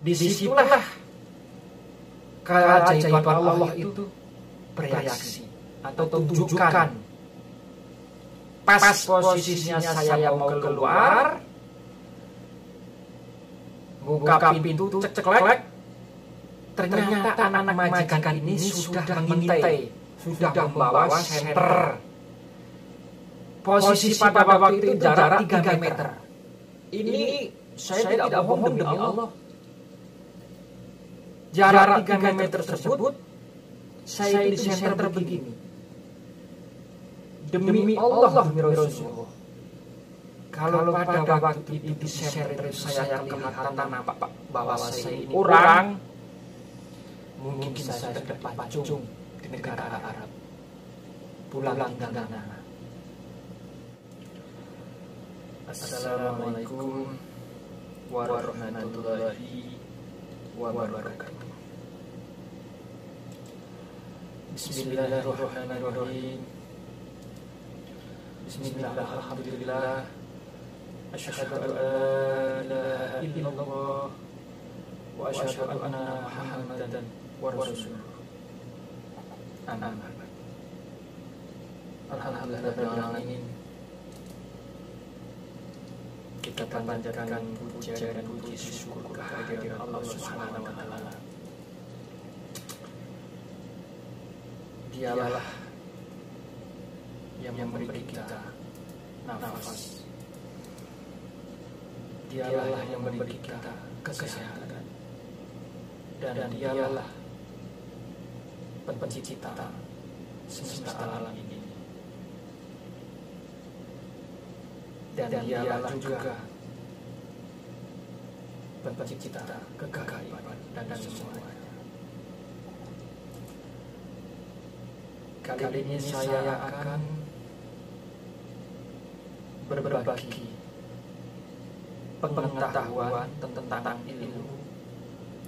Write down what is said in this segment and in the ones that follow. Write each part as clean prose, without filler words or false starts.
Disitulah keajaiban Allah itu bereaksi atau tunjukkan. Pas posisinya saya mau keluar, buka pintu ceklek, ternyata anak majikan ini sudah mengintai, sudah membawa senter. Posisi pada waktu itu jarak 3 meter. Ini saya tidak bohong demi Allah. Jarak 3 meter tersebut, saya di senter begini. Demi Allah, demi Rasulullah. Kalau pada waktu itu di senter saya kelihatan nampak bahwa saya ini orang, mungkin saya terpancung di negara Arab. Pulang dana. Assalamualaikum warahmatullahi wabarakatuh. Bismillahirrahmanirrahim. Bismillah, alhamdulillah. Asyhadu an la ilaha illallah wa asyhadu anna Muhammadan rasuluh. Amin. Alhamdulillahirabbil alamin. Kita panjatkan puja dan puji syukur kehadiran Allah Subhanahu wa taala. Dialah yang memberi kita nafas. Dialah yang memberi kita kesehatan. Dan dialah pencipta semesta alam ini. Dan dialah juga pencipta kegagalan dan semuanya. Kali ini saya akan berbagi pengetahuan tentang ilmu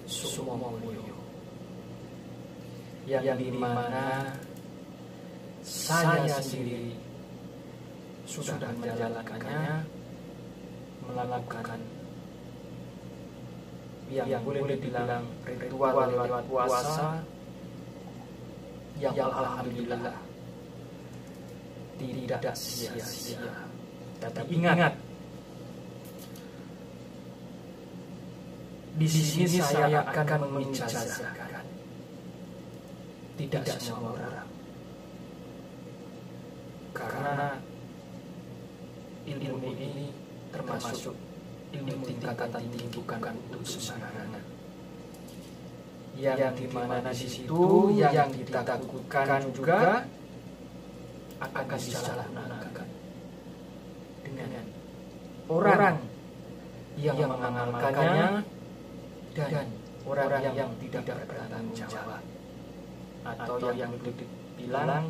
Sumomulyo, yang dimana saya sendiri sudah menjalankannya, melakukan yang boleh dibilang ritual lewat puasa, yang alhamdulillah tidak sia-sia. Tapi ingat, di sini saya akan menjazahkan tidak semua orang, karena ilmu ini termasuk ilmu tingkatan tinggi, bukan untuk sembarangan. Yang dimana di situ yang ditakutkan juga akan disalahgunakan dengan orang yang mengamalkannya dan orang yang tidak bertanggung jawab, atau yang dibilang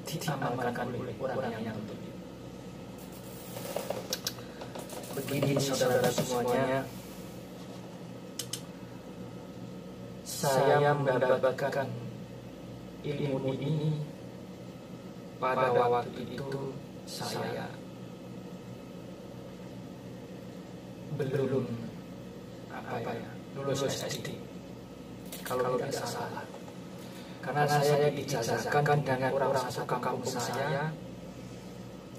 diamalkan oleh orang yang tutup. Begini saudara semuanya, saya mendapatkan ilmu ini pada waktu itu saya belum lulus SD, kalau tidak salah. Karena saya dijazahkan dengan orang satu kampung saya,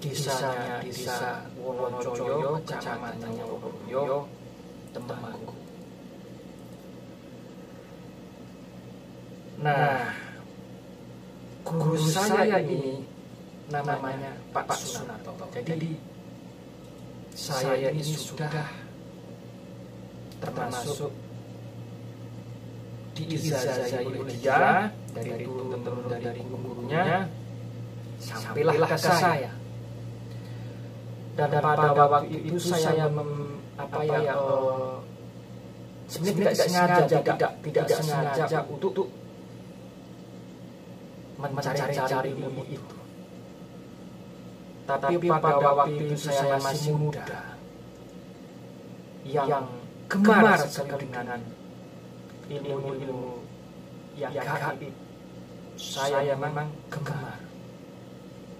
desanya desa Wonocoyo, kecamatannya Wonocoyo, temanku. Nah, guru saya ini namanya Pak Sunarto. Jadi saya ini sudah termasuk diijazahi oleh dia dari turun-temurun dari gurunya sampailah ke saya. Dan pada waktu itu saya sebenarnya tidak sengaja untuk mencari-cari ilmu itu. Tapi pada waktu itu saya masih muda, yang gemar sekali dengan ilmu-ilmu yang gaib. Saya memang gemar,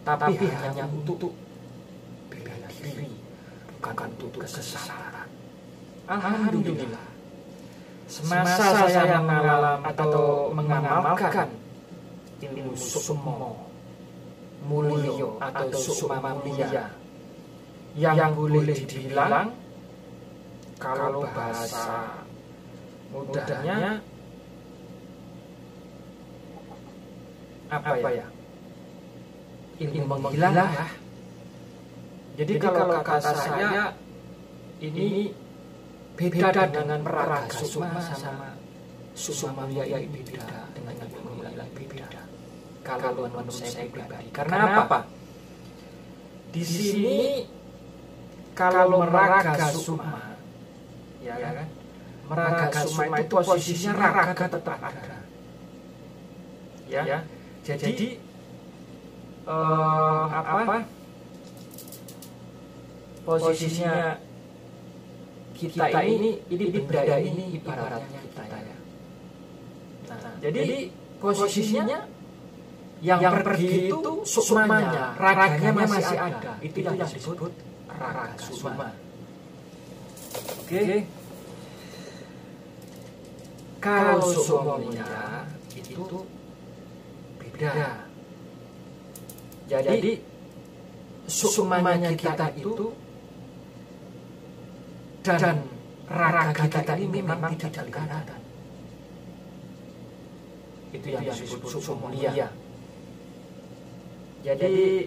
tapi hanya untuk bela diri, bukan untuk kesesatan. Alhamdulillah, semasa saya mengalami atau mengamalkan ilmu sukmo mulyo atau sukma mulia, yang boleh dibilang kalau bahasa mudahnya apa ya, ilmu menghilang lah. Jadi kalau kata saya ini beda dengan peraga sukma sama sukma mulia ini beda dengan ilmu menghilang, beda. Kalau menurut saya pribadi, karena apa? Di sini kalau meraga sukma, ya kan? Meraga sukma itu posisinya raga tetap ada. Ya. Jadi posisinya kita ini benda ini ibaratnya kita ya. Nah, jadi posisinya yang pergi itu sukmanya, raganya masih ada. Itu yang disebut raga sukma. Oke. Kalau sukmanya itu beda. Jadi sukmanya kita itu dan raga kita ini memang tidak kelihatan. Itu yang disebut sukma mulia. Jadi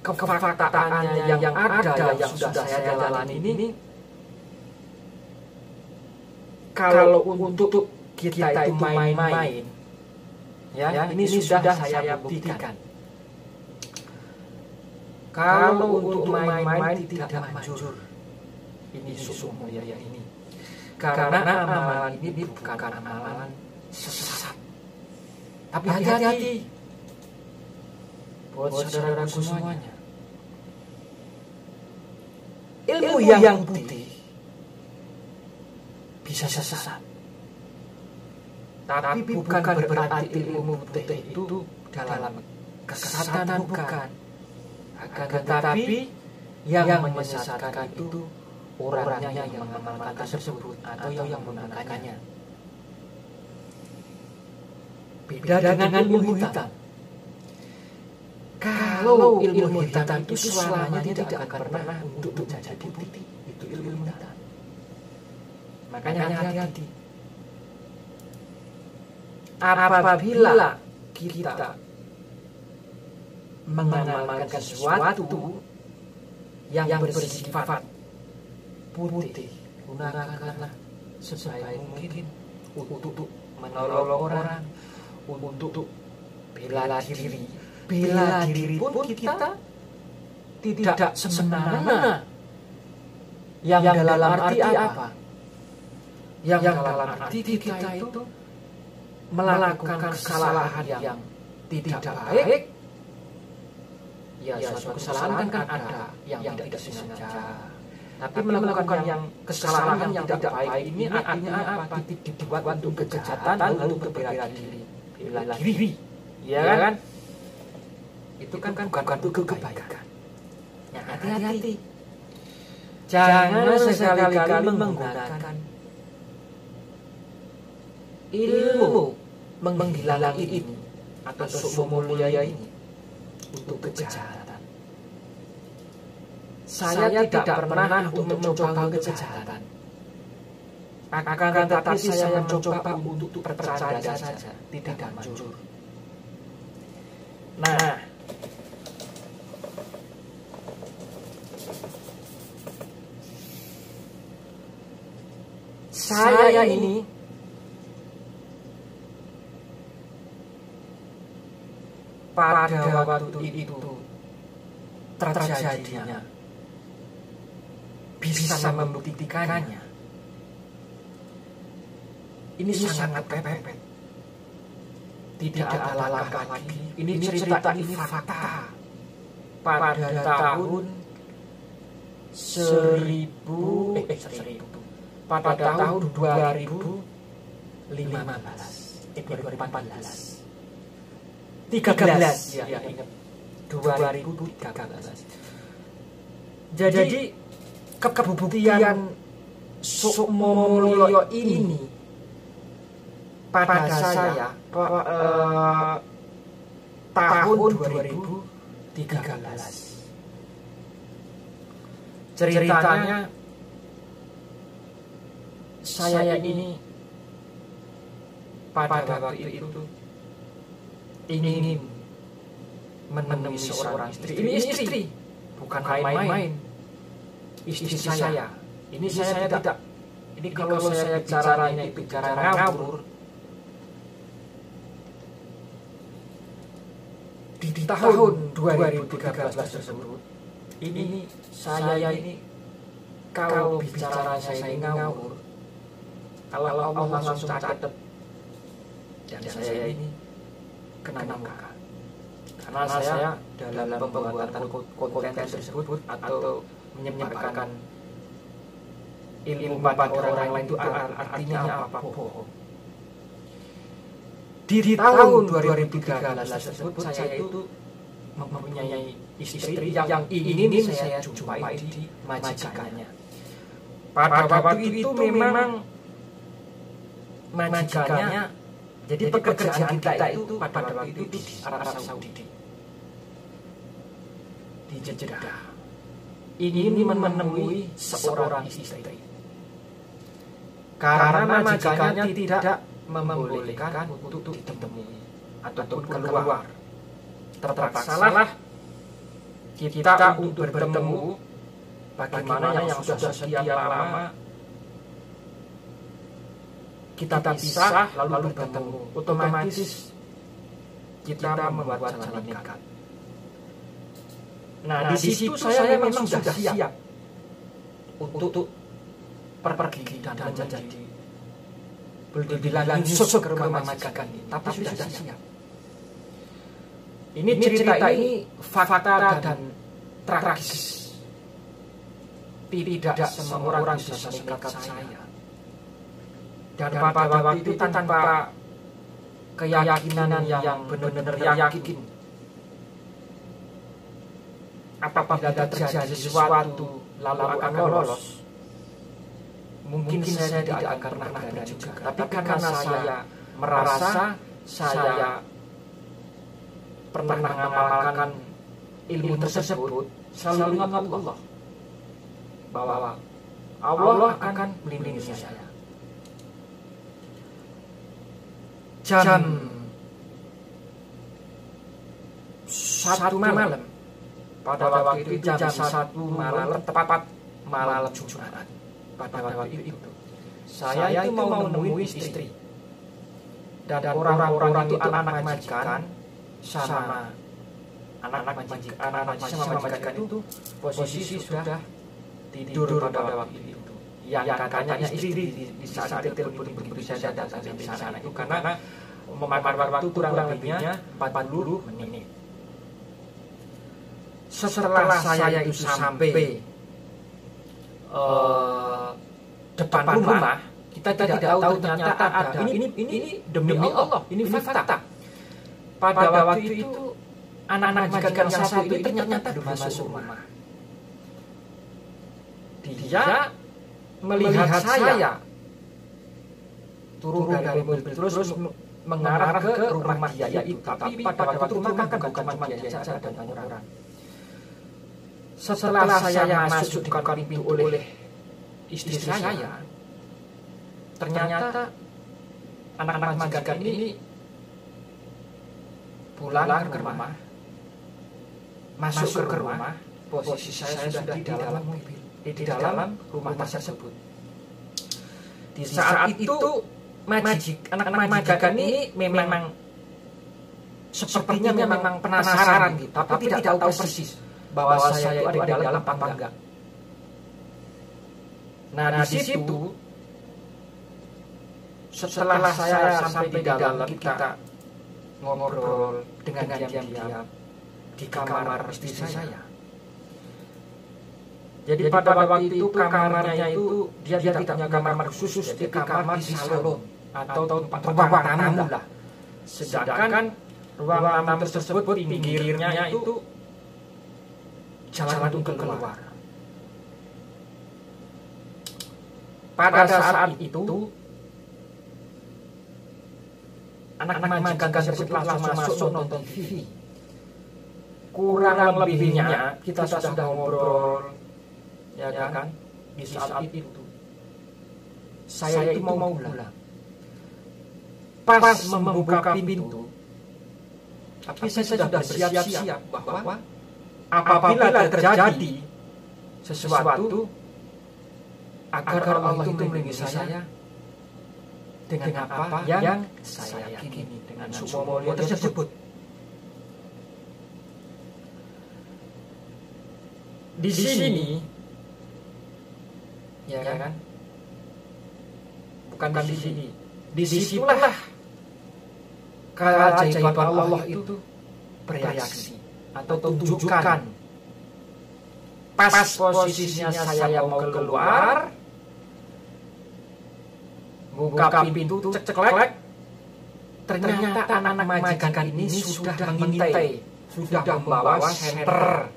kefaktaannya yang ada yang sudah saya jalani ini, kalau untuk kita itu main-main, ya ini sudah saya buktikan. Kalau untuk main-main tidak manjur ini sukma mulia ini, karena amalan ini bukan amalan sesat. Tapi hati-hati buat saudaraku semuanya. Ilmu yang putih bisa sesat, tapi bukan berarti ilmu putih itu dalam kesesatan, bukan. Akan tetapi yang menyesatkan itu orangnya yang mengamalkan tersebut atau yang menggunakannya. Beda dengan ilmu hitam. Kalau ilmu hitam itu selamanya tidak akan pernah untuk menjadi putih. Itu ilmu hitam. Makanya hati-hati. Apabila kita mengamalkan sesuatu yang bersifat putih, gunakanlah sebaik mungkin untuk menolong orang, untuk bela diri. Bela diri pun kita tidak semena-mena. Yang dalam arti apa? Yang dalam arti kita itu melakukan kesalahan yang tidak baik. Ya, suatu kesalahan kan ada yang tidak sengaja. Tapi melakukan yang kesalahan yang tidak baik ini artinya apa? Dibuat untuk kejahatan, untuk bela diri. Bela diri. Ya kan? Itu kan bukan untuk kebaikan. Ya, hati-hati. Jangan sekali-kali menggunakan ilmu menghilang ini atau sukma mulia ini untuk kejahatan. Saya tidak pernah untuk mencoba kejahatan. Akan tetapi saya mencoba untuk percaya saja, tidak manjur. Nah, saya ini pada waktu itu terjadinya bisa membuktikannya. Ini sangat pepet. Tidak ada lagi. Ini cerita, ini fakta. Pada tahun 2014. 13 ya, ingat 2013. Jadi kebuktian Sukmomulyo ini pada saya tahun 2013. Ceritanya saya ini pada waktu itu ingin menemui seorang istri. Ini istri, bukan main-main. Istri saya. Ini saya tidak. Ini kalau saya bicara ngawur. Di tahun 2013 tersebut, ini saya ini kalau bicara saya ini ngawur, kalau Allah langsung catat, dan saya ini kena murka. Karena saya dalam pembuatan konten tersebut atau menyebarkan ilmu pada orang lain itu artinya apa? Bohong. Di tahun 2013 tersebut saya itu mempunyai istri yang ingin saya jumpai di majikannya. Pada waktu itu memang majikannya, jadi pekerjaan kita itu pada waktu itu di Arab Saudi, di Jeddah. Ingin menemui seorang istri. Karena majikannya tidak membolehkan untuk ditemui ataupun keluar. Terpaksalah kita untuk bertemu. Bagaimana yang sudah sekian lama kita pisah lalu bertemu, otomatis kita membuat jalan dekat. Nah, di situ saya memang sudah siap untuk pergi dan jadi langsung ke rumah majikan ini, tapi sudah siap. Ini cerita ini fakta dan tragis. Tidak semua orang bisa mengikat saya. Dan pada waktu itu tanpa keyakinan yang benar-benar yakin, apabila terjadi sesuatu lalu akan lolos, mungkin saya tidak akan pernah berani juga. Tapi karena saya merasa saya pernah mengamalkan ilmu tersebut, selalu ingat Allah bahwa Allah akan melindungi saya. Jam 1 malam, pada waktu itu jam 1 malam, tepat malam Jumat. Pada waktu itu saya itu mau menemui istri, dan orang-orang itu anak majikan sama anak majikan itu posisi sudah tidur pada waktu itu. Yang katanya istri di saat telepon begitu saya datang di sana itu karena memakan waktu kurang lebihnya 40 menit. Setelah saya itu sampai depan rumah, kita tidak tahu ternyata ada ini demi Allah, ini fakta. Pada waktu itu anak majikan yang satu itu ternyata belum masuk rumah. Dia melihat saya turun dari mobil terus mengarah ke rumah dia itu. Tapi pada waktu itu rumah kan bukan cuma dia saja dan banyak orang. Setelah saya masuk di pintu oleh istri saya, ternyata anak majikan ini pulang ke rumah, masuk ke rumah. Posisi saya sudah di dalam mobil, di dalam rumah tersebut. Di saat itu anak majikan ini memang sepertinya memang penasaran gitu, tapi tidak tahu persis bahwa saya itu ada di dalam apa enggak. Nah, di situ setelah saya sampai di dalam, kita ngobrol dengan diam-diam di kamar istri saya. Jadi pada waktu itu kamarnya itu dia tidak punya kamar khusus, jadi kamar di salon atau ruang tamu lah. Sedangkan ruang tamu tersebut pinggirnya itu jalan untuk keluar. pada saat itu anak majikan tersebut langsung masuk nonton TV. Kurang lebihnya kita sudah ngobrol, ya kan? Di saat itu saya itu mau pulang. Pas membuka pintu, tapi saya sudah bersiap-siap bahwa apabila terjadi sesuatu, agar Allah itu melindungi saya dengan apa yang saya yakini, dengan sumber tersebut. Di sini, ya kan? Bukan di sini. Disitulah keajaiban Allah itu bereaksi atau tunjukkan. Pas posisinya saya mau keluar, buka pintu, ceklek, ternyata anak majikan ini sudah mengintai, sudah membawa senter.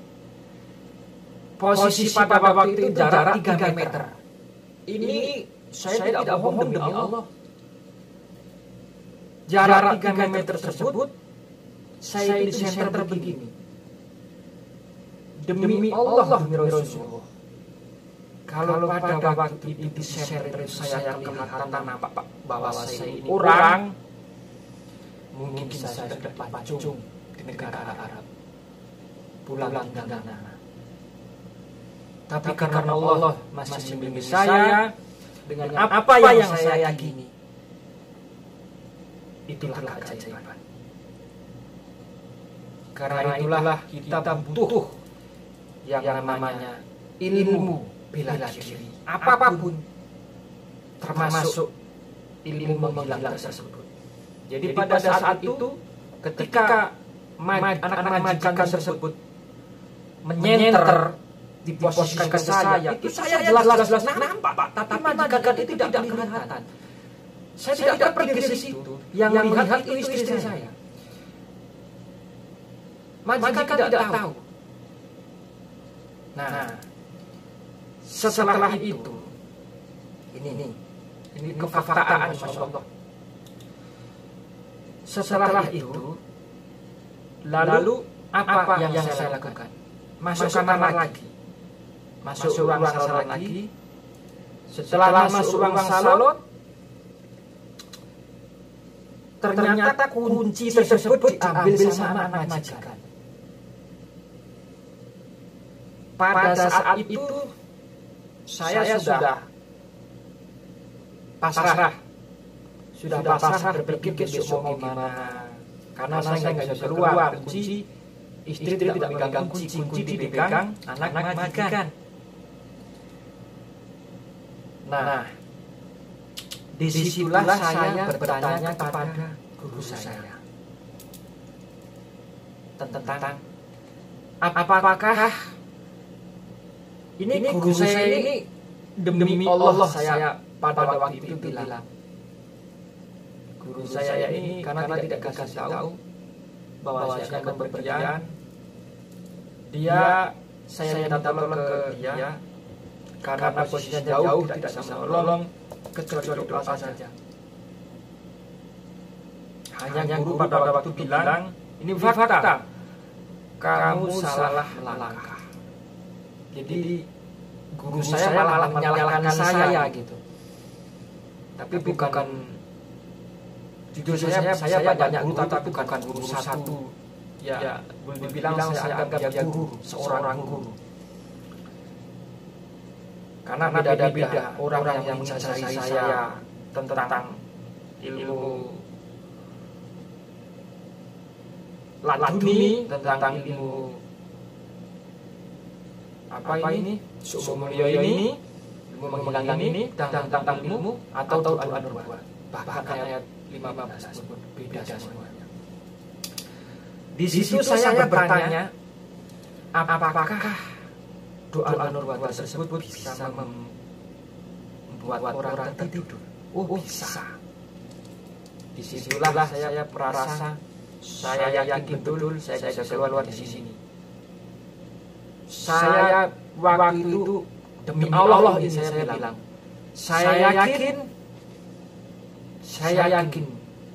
Posisi pada waktu itu jarak 3 meter. Ini saya tidak bohong demi Allah. Jarak 3 meter tersebut, saya di senter begini. Demi Allah, demi Rasulullah. Kalau pada waktu itu di senter saya kelihatan nampak bahwa saya ini orang, mungkin saya sudah dipacung di negara Arab. Pulang dana. Tapi karena Allah masih melindungi saya dengan apa yang saya yakini, itulah keajaiban. Karena itulah kita butuh yang namanya ilmu bela diri, apapun, termasuk ilmu menghilang tersebut. Jadi pada saat itu, ketika anak majikan tersebut menyenter diposisikan ke saya, itu saya jelas-jelas nampak, tapi majikan itu tidak kelihatan. Saya tidak pergi ke situ. Yang melihat itu istri saya. Majikan tidak tahu. Nah, setelah itu, ini kefaktaan, Masya Allah. Setelah itu, lalu apa yang saya lakukan? Masuk kamar lagi. Masuk ruang salon lagi. Setelah masuk ruang salon, ternyata kunci tersebut diambil sama anak majikan. Pada saat itu saya sudah pasrah, berpikir besok mau gimana. Karena saya nggak bisa keluar, kunci istri tidak memegang kunci dipegang anak majikan. Nah, disitulah saya bertanya kepada guru saya tentang apakah ini guru saya ini demi Allah saya pada waktu itu bilang, guru saya ini karena tidak kasih tahu bahwa saya akan berpergian, saya minta tolong ke dia karena posisinya jauh tidak bisa menolong kecuali doa saja. Hanya guru pada waktu bilang, ini fakta, kamu salah langkah. Jadi guru saya malah menyalahkan saya gitu. Tapi bukan, jujur saya banyak guru tapi bukan guru satu. Ya boleh dibilang saya anggap dia guru, seorang guru. Karena beda-beda orang yang mengajari saya tentang ilmu laduni, tentang ilmu apa ini, sumulyo ini, ilmu menghilang ini, dan tentang ilmu atau doa nubuat. Bahkan ayat 15 pun beda semuanya. Di situ saya bertanya, apakah doa nubuat tersebut bisa membuat orang tertidur? Oh, bisa. Disitulah saya merasa, saya yakin betul saya bisa keluar di sini. Saya waktu itu demi Allah ini saya bilang, Saya yakin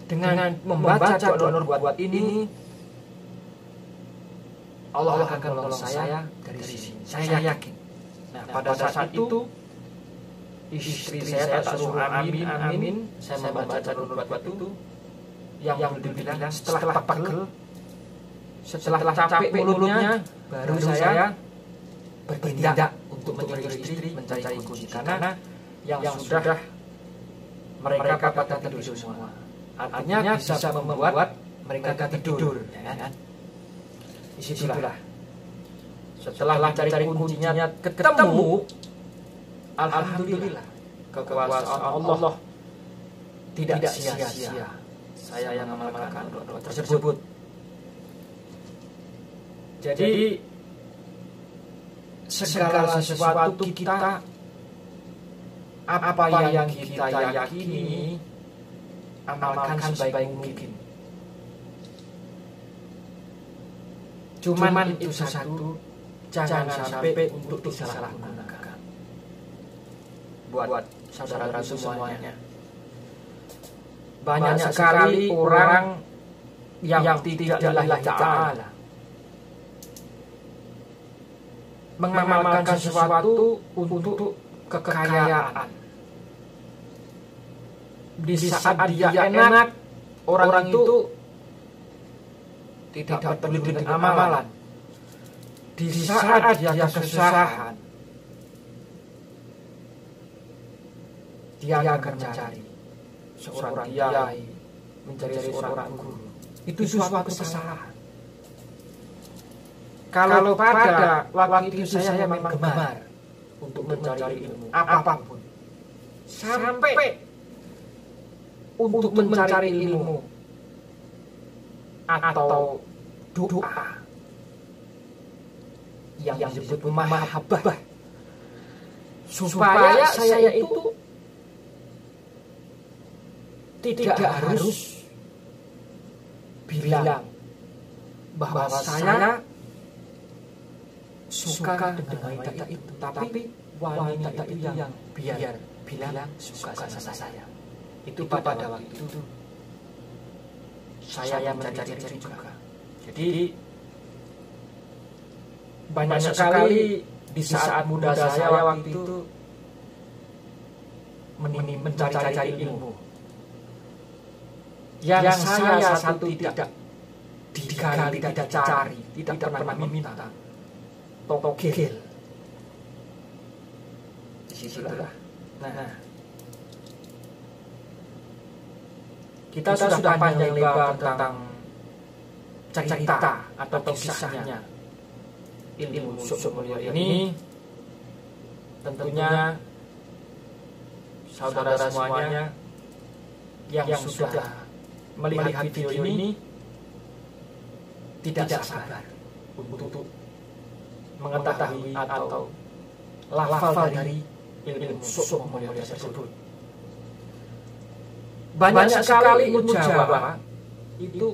dengan membaca doa nur buat ini, Allah akan menolong saya dari sini. Saya yakin. Nah, pada saat itu istri saya tak suruh amin, amin. Saya membaca doa nur buat itu. Yang dibilang setelah pegel, setelah capek mulutnya, baru saya bertindak untuk menyuruh istri mencari kunci, karena yang sudah mereka pada tidur semua. Artinya bisa membuat mereka tidur, ya kan? Disitulah setelah cari kuncinya ketemu, alhamdulillah kekuasaan Allah tidak sia-sia. Saya yang mengamalkan doa tersebut. Jadi segala sesuatu kita, apa yang kita yakini, amalkan sebaik mungkin. Cuman itu satu, jangan sampai untuk disalahgunakan. Buat saudara semuanya. Banyak sekali orang yang tidak lillahi ta'ala mengamalkan sesuatu untuk kekayaan. Di saat dia enak, orang itu tidak peduli dengan amalan. Di saat dia kesusahan, dia akan mencari seorang kiai, mencari seorang guru. Itu suatu kesalahan. Kalau pada waktu itu saya memang gemar untuk mencari ilmu apapun, sampai untuk mencari ilmu atau doa yang disebut mahabbah, supaya saya itu tidak harus bilang bahwa saya suka dengan wanita itu, tapi wanita itu yang biar bilang suka sama saya. Itu pada waktu itu saya mencari juga. Jadi banyak sekali di saat muda saya waktu itu mencari ilmu. Yang saya satu tidak digali, tidak cari, tidak pernah meminta. Togel. Disitulah. Nah, kita sudah panjang lebar tentang cerita atau kisahnya ilmu sumber ini. Tentunya saudara semuanya yang sudah melihat video ini tidak sabar untuk mengetahui atau lafal dari ilmu sumber tersebut. Banyak sekali mujawabah itu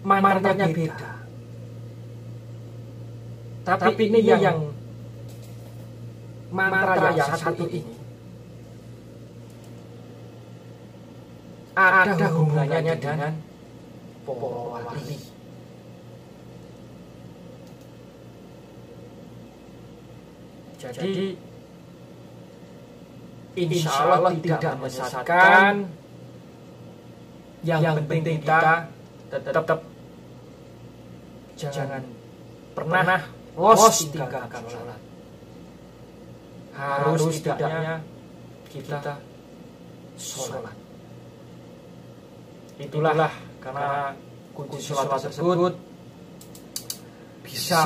maknanya beda. Tapi ini yang mantra yang satu ini ada hubungannya dengan para wali. Jadi insya Allah tidak menyesatkan. Yang penting kita tetap jangan pernah los tinggalkan sholat. Harus tidaknya kita sholat. Itulah karena kunci sholat tersebut bisa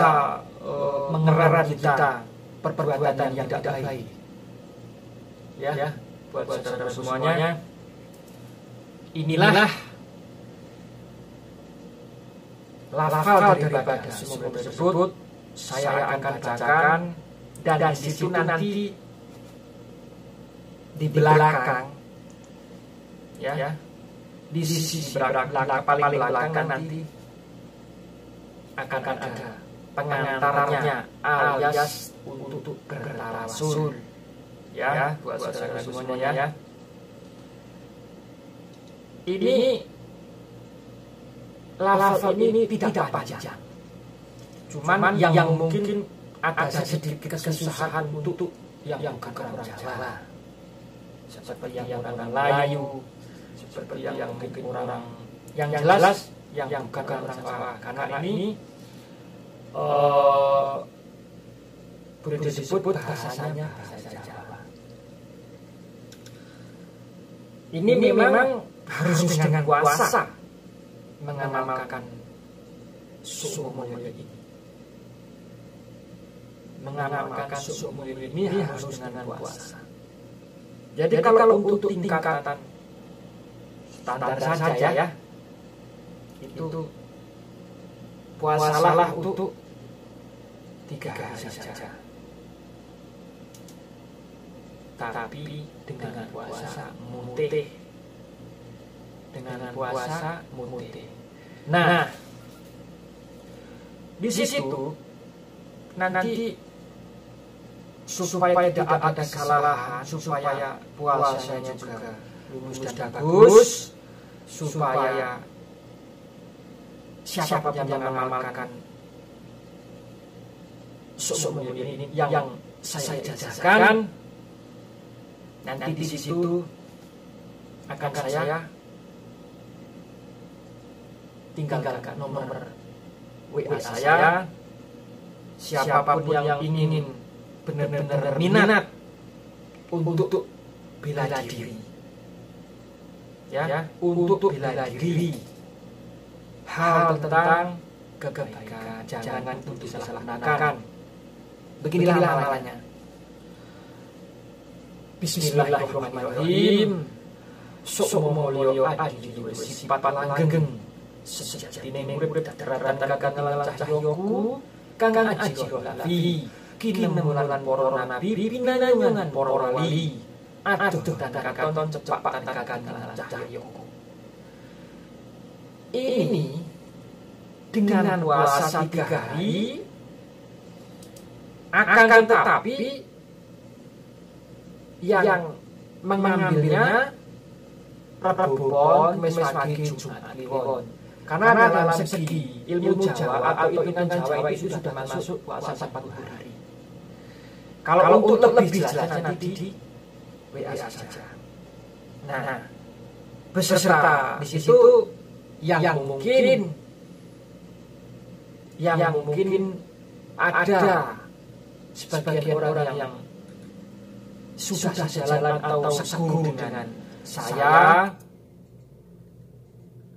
mengerat kita perbuatan yang tidak baik. Ya, buat saudara semuanya, inilah lafal daripada sumber tersebut. Saya akan bacakan, dan di situ nanti di belakang, ya, di sisi belakang paling belakang nanti akan ada pengantarnya alias untuk bertawasul, ya buat saudara semuanya ya. Ini lafal ini tidak panjang, cuman yang mungkin ada sedikit kesusahan untuk yang bukan orang Jawa, seperti yang orang Melayu, seperti yang mungkin orang yang jelas yang bukan orang Jawa, karena ini boleh disebut bahasanya bahasa Jawa. Ini memang harus dengan kuasa mengamalkan suku mulia ini. Mengamalkan suku mulia ini harus dengan kuasa. Jadi kalau untuk tingkatan standar saja ya, itu puasalah untuk 3 hari saja. Tapi dengan puasa mutih. Dengan puasa mutih. Nah, di situ nanti supaya tidak ada kesalahan, supaya puasanya juga lurus dan bagus, supaya siapa yang mengamalkan suku ini yang saya jelaskan, nanti di situ akan saya tinggalkan nomor WA saya. Siapapun yang ingin benar-benar minat untuk bela diri, ya, untuk bela diri, hal tentang kebaikan, jangan untuk disalahgunakan. Beginilah amalannya. Bismillahirrahmanirrahim. Sukmolio adi sifat langgeng sejatine urip dadaran kagalan cahyoku kang ajiro lafi kinemulan para nabi pinanangan para wali aduh tandakaton cepak kagalan cahyoku. Ini dengan puasa 3 hari akan tetapi yang mengambilnya Rabu Pon, Kamis Wage, Jumat Kliwon. Karena dalam segi ilmu Jawa atau hitungan Jawa itu sudah masuk puasa 40 hari. Kalau untuk lebih jelasnya nanti di WA saja. Nah, beserta di situ yang mungkin ada sebagian orang yang sudah jalan atau seguru dengan saya,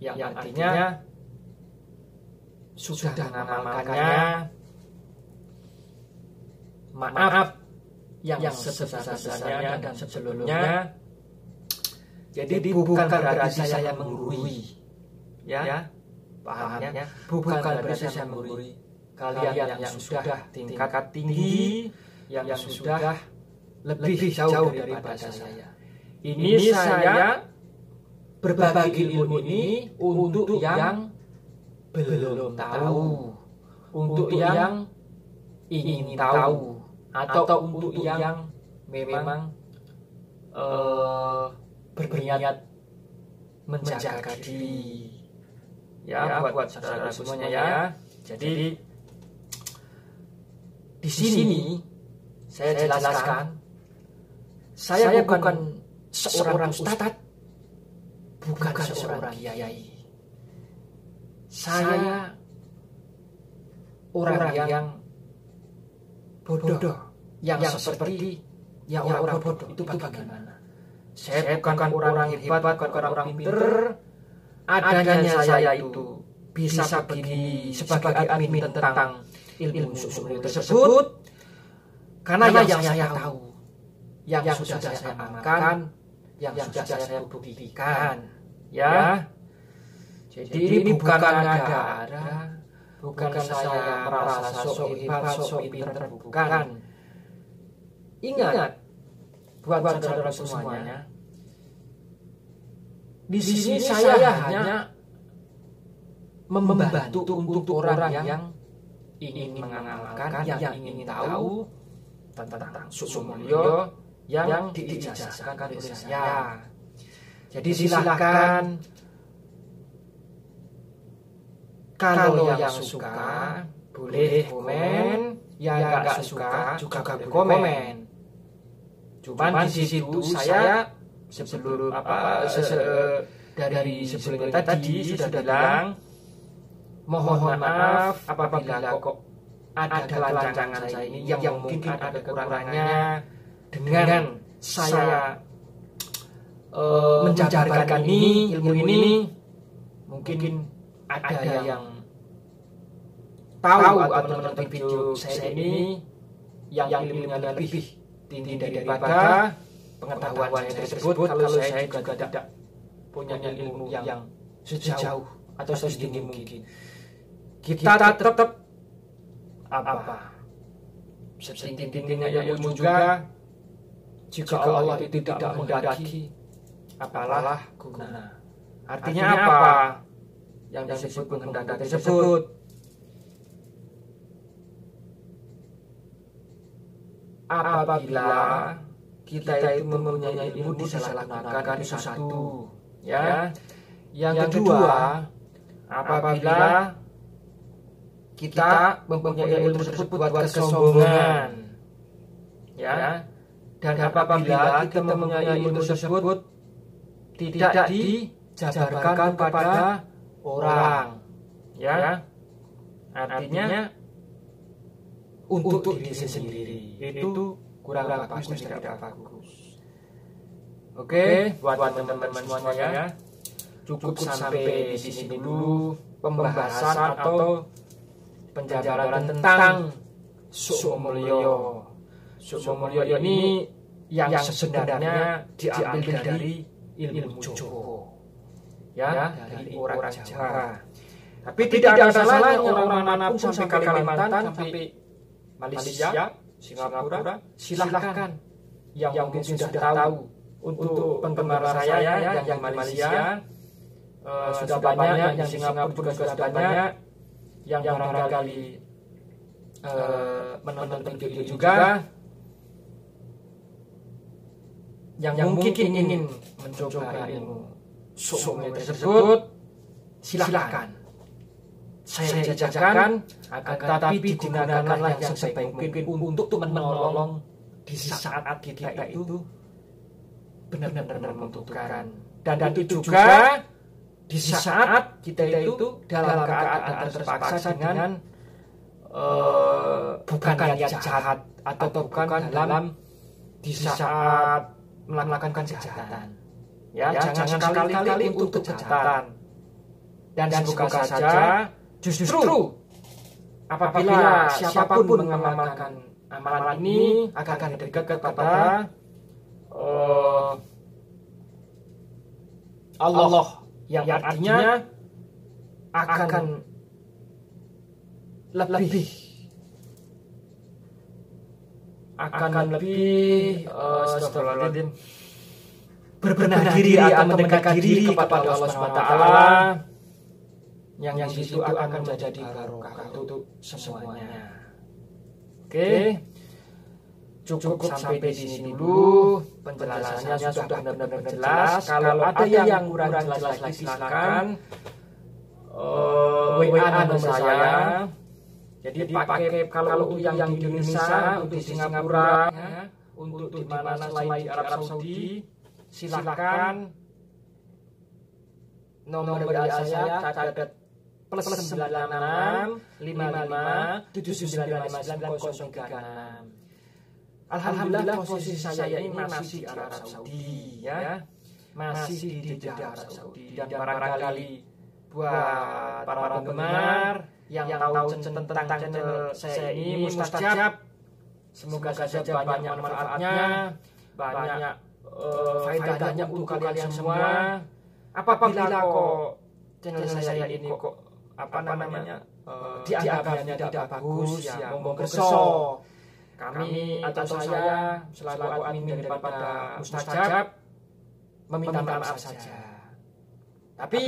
yang artinya sudah mengamalkannya. Maaf yang sebesar-besarnya dan sebelumnya. Jadi bukan berarti saya menggurui, ya, pahamnya. Bukan berarti saya menggurui kalian yang sudah tingkat tinggi, yang sudah lebih jauh daripada saya. Ini saya berbagi ilmu ini untuk yang belum tahu, untuk yang ingin tahu, atau untuk yang memang berniat menjaga diri. Ya, buat saudara semuanya ya. Jadi di sini saya jelaskan, saya bukan seorang ustadz, bukan seorang kiai. Saya orang yang bodoh, yang seperti ya orang bodoh itu bagaimana? Saya bukan orang hebat, bukan orang pinter. Adanya saya itu bisa begini sebagai admin tentang ilmu suku tersebut, karena yang saya tahu, yang sudah saya amalkan, yang sudah saya buktikan, ya. Jadi ini bukan ada, bukan saya merasa sok hebat, sok pinter, bukan. Ingat, buat saudara semuanya, di sini saya hanya membantu untuk orang yang ingin mengamalkan, yang ingin tahu tentang suku mulia, yang diijazahkan oleh saya. Jadi silahkan kalau yang suka boleh komen, yang nggak suka juga boleh komen. Cuman di situ saya sebelum dari sebelumnya tadi sudah bilang mohon maaf apabila kok ada kelancangan saya ini yang mungkin ada kekurangannya dengan saya menjabarkan ilmu ini. Mungkin ada yang tahu atau menonton video saya ini yang ilmunya lebih tinggi daripada pengetahuan saya tersebut. Kalau saya juga tidak punya ilmu yang sejauh atau setinggi mungkin, kita tetap setinggi-tingginya ilmu juga, jika Allah itu tidak menghendaki, apalah guna. Artinya apa yang disebut menghendaki tersebut? Apabila kita itu mempunyai ilmu disalahgunakan, itu satu, ya. Yang kedua, apabila kita mempunyai ilmu tersebut buat kesombongan, ya. Dan apabila kita mempunyai ilmu tersebut tidak dijabarkan kepada orang, ya. Artinya untuk diri sendiri, itu kurang bagus dan tidak bagus. Oke, buat teman-teman semuanya, cukup sampai di sini dulu pembahasan atau penjabaran tentang Sukmamulya. Sukmamulya ini yang sebenarnya diambil dari ilmu Jawa, ya, dari orang Jawa. Tapi tidak ada salahnya orang manapun sampai Kalimantan, sampai Malaysia, Singapura, silahkan yang mungkin sudah tahu. Untuk penggemar saya yang di Malaysia sudah banyak, yang di Singapura juga sudah banyak, yang barangkali menonton video juga, yang mungkin ingin mencoba ilmu Sukmamulya tersebut, silahkan. Saya jajakan, tapi digunakanlah yang sebaik mungkin untuk menolong di saat kita itu benar-benar membutuhkan. Dan itu juga di saat kita itu dalam keadaan terpaksa dengan bukan niat jahat atau bukan dalam di saat melakukan kejahatan. Ya, jangan sekali-kali untuk kejahatan. Dan semoga saja justru apabila siapapun mengamalkan amalan ini akan dekat kepada Allah, yang artinya akan lebih berbenah diri atau mendekat diri kepada Allah SWT, yang di situ akan menjadi barokah untuk semuanya. Oke, cukup sampai di sini dulu. Penjelasannya sudah benar-benar jelas. Kalau ada yang kurang jelas lagi, silakan WA nomor saya. Jadi pakai kalau untuk yang di Indonesia, untuk di Singapura, untuk di mana selain di Arab Saudi, silakan nomor WA saya catat +96 55 7959 036. Alhamdulillah posisi saya ini masih di Arab Saudi, ya, masih di Jeddah Arab Saudi. Dan barangkali buat para penggemar yang tahu tentang channel saya ini, Mustajab, semoga saja banyak manfaatnya, banyak faedahnya untuk kalian semua. Apabila kok channel saya ini kok dianggapnya tidak bagus, ya monggo kerso. Kami atau saya selaku admin daripada Mustajab meminta maaf saja. Tapi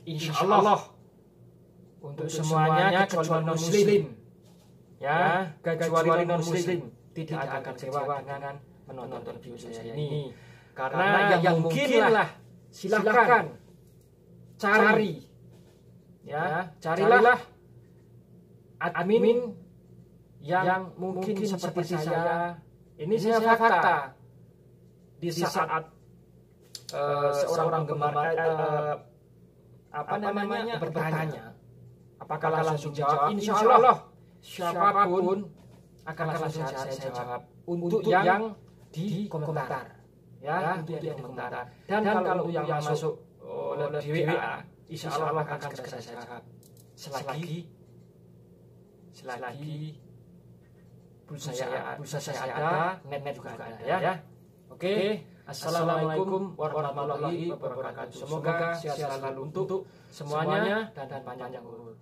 insya Allah untuk semuanya kecuali non muslim, ya, kecuali non muslim, tidak akan kecewa dengan menonton video saya ini. Karena yang mungkinlah silakan cari, ya, carilah admin yang mungkin seperti saya. Ini saya fakta. Di saat seorang gemar bertanya, apakah langsung jawab? Insya Allah siapapun akan langsung saya jawab untuk yang di komentar, ya, untuk yang di komentar. Dan kalau yang masuk oleh WA, insya Allah akan segera saya jawab. Selagi pulsa saya ada, net juga ada, ya. Oke. Assalamualaikum warahmatullahi wabarakatuh. Semoga sehat selalu untuk semuanya dan panjang umur.